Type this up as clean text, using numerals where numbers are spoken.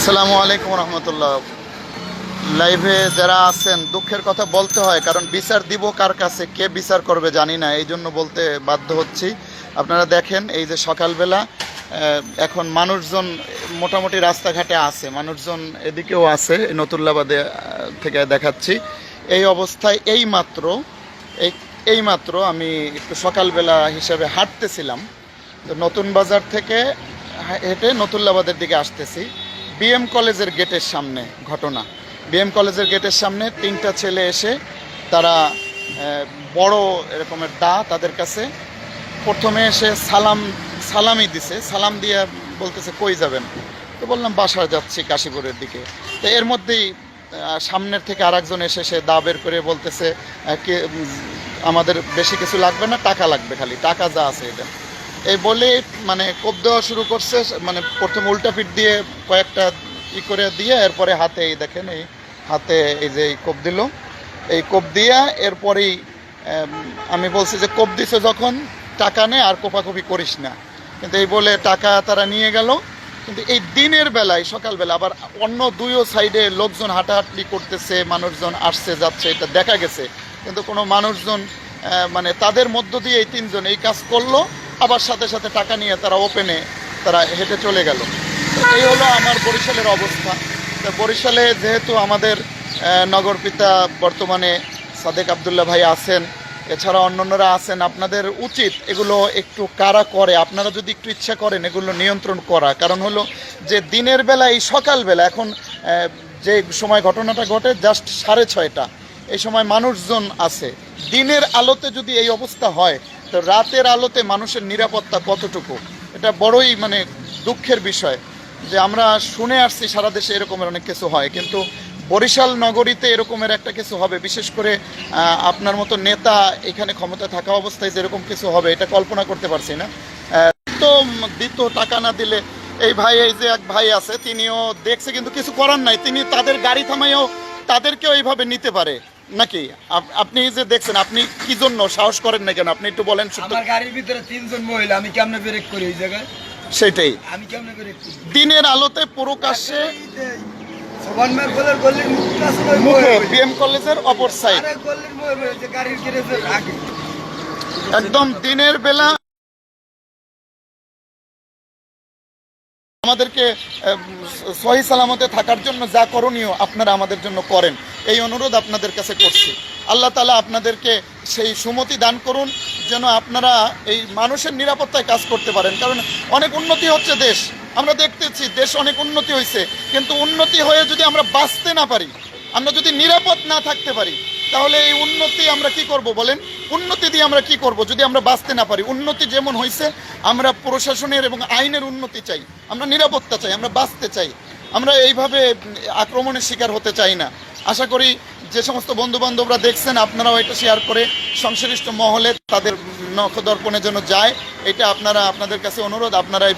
আসসালামু আলাইকুম রহমতুল্লাহ। লাইভে যারা আছেন দুঃখের কথা বলতে হয়, কারণ বিচার দিব কার কাছে, কে বিচার করবে জানি না, এই জন্য বলতে বাধ্য হচ্ছি। আপনারা দেখেন এই যে সকালবেলা এখন মানুষজন মোটামুটি রাস্তাঘাটে আছে, মানুষজন এদিকেও আছে, নতুল্লাবাদে থেকে দেখাচ্ছি। এই অবস্থায় এইমাত্র আমি একটু সকালবেলা হিসাবে হাঁটতেছিলাম, তো নতুন বাজার থেকে হেঁটে নতুল্লাবাদের দিকে আসতেছি। বিএম কলেজের গেটের সামনে ঘটনা। বিএম কলেজের গেটের সামনে তিনটা ছেলে এসে তারা বড় এরকমের তাদের কাছে প্রথমে এসে সালামি দিছে, সালাম দিয়ে বলতেছে কই যাবেন, তো বললাম বাসায় যাচ্ছি কাশীপুরের দিকে। তো এর মধ্যেই সামনের থেকে আরেকজন এসে সে বের করে বলতেছে আমাদের বেশি কিছু লাগবে না, টাকা লাগবে, খালি টাকা যা আছে এটা। এই বলে মানে কোপ দেওয়া শুরু করছে, মানে প্রথমে উল্টা পিঠ দিয়ে কয়েকটা করে দিয়ে এরপরে হাতে এই দেখেন, এই হাতে এই যে কোপ দিল, এই কোপ দিয়া এরপরেই আমি বলছি যে কোপ দিছে যখন টাকা নে আর কোপাকুপি করিস না, কিন্তু এই বলে টাকা তারা নিয়ে গেল। কিন্তু এই দিনের বেলায় সকালবেলা আবার অন্য দুইও সাইডে লোকজন হাঁটাহাঁটি করতেছে, মানুষজন আসছে যাচ্ছে, এটা দেখা গেছে, কিন্তু কোনো মানুষজন মানে তাদের মধ্য দিয়ে এই তিনজন এই কাজ করলো, আবার সাথে সাথে টাকা নিয়ে তারা ওপেনে তারা হেঁটে চলে গেল। এই হলো আমার বরিশালের অবস্থা। তো বরিশালে যেহেতু আমাদের নগরপিতা বর্তমানে সাদেক আবদুল্লাহ ভাই আছেন, এছাড়া অন্যান্যরা আছেন, আপনাদের উচিত এগুলো একটু কারা করে, আপনারা যদি একটু ইচ্ছা করেন এগুলো নিয়ন্ত্রণ করা। কারণ হলো যে দিনের বেলা, এই সকালবেলা, এখন যে সময় ঘটনাটা ঘটে জাস্ট 6:30, এই সময় মানুষজন আছে। দিনের আলোতে যদি এই অবস্থা হয়, তো রাতের আলোতে মানুষের নিরাপত্তা কতটুকু, এটা বড়ই মানে দুঃখের বিষয় যে আমরা শুনে আসছি সারা দেশে এরকমের অনেক কিছু হয়, কিন্তু বরিশাল নগরীতে এরকমের একটা কিছু হবে, বিশেষ করে আপনার মতো নেতা এখানে ক্ষমতা থাকা অবস্থায় যেরকম কিছু হবে এটা কল্পনা করতে পারছি না। তো দিত টাকা না দিলে, এই ভাই, এই যে এক ভাই আছে তিনিও দেখছে কিন্তু কিছু করার নাই, তিনি তাদের গাড়ি থামাইও তাদেরকেও এইভাবে নিতে পারে নাকি? আপনি যে দেখছেন, আপনি কি জন্য সাহস করেন না কেন, আপনি একটু বলেন। আমার গাড়ির ভিতরে 3 জন মহিলা, আমি কেমনে ব্রেক করি এই জায়গায়? সেটাই, আমি কেমনে ব্রেক করি দিনের আলোতে প্রকাশ্যে সোবানমের বলের গলির মুখে বিএম কলেজের অপর সাইড, আরে গলির মোড়ে যে গাড়ির গ্যারেজের আগে একদম দিনের বেলা আমাদেরকে সহি সালামতে থাকার জন্য যা করণীয় আপনারা আমাদের জন্য করেন, এই অনুরোধ আপনাদের কাছে করছি। আল্লাহ তাআলা আপনাদেরকে সেই সুমতি দান করুন যেন আপনারা এই মানুষের নিরাপত্তায় কাজ করতে পারেন। কারণ অনেক উন্নতি হচ্ছে দেশ, আমরা দেখতেছি দেশ অনেক উন্নতি হয়েছে, কিন্তু উন্নতি হয়ে যদি আমরা বাঁচতে না পারি, আমরা যদি নিরাপদ না থাকতে পারি, তাহলে এই উন্নতি আমরা কি করব বলেন? উন্নতি দিয়ে আমরা কি করব যদি আমরা বাঁচতে না পারি? উন্নতি যেমন হয়েছে, আমরা প্রশাসনের এবং আইনের উন্নতি চাই, আমরা নিরাপত্তা চাই, আমরা বাঁচতে চাই, আমরা এইভাবে আক্রমণের শিকার হতে চাই না। আশা করি যে সমস্ত বন্ধুবান্ধবরা দেখছেন আপনারাও এটা শেয়ার করে সংশ্লিষ্ট মহলে তাদের নখদর্পণের জন্য যায়, এটা আপনাদের কাছে অনুরোধ, আপনারা এই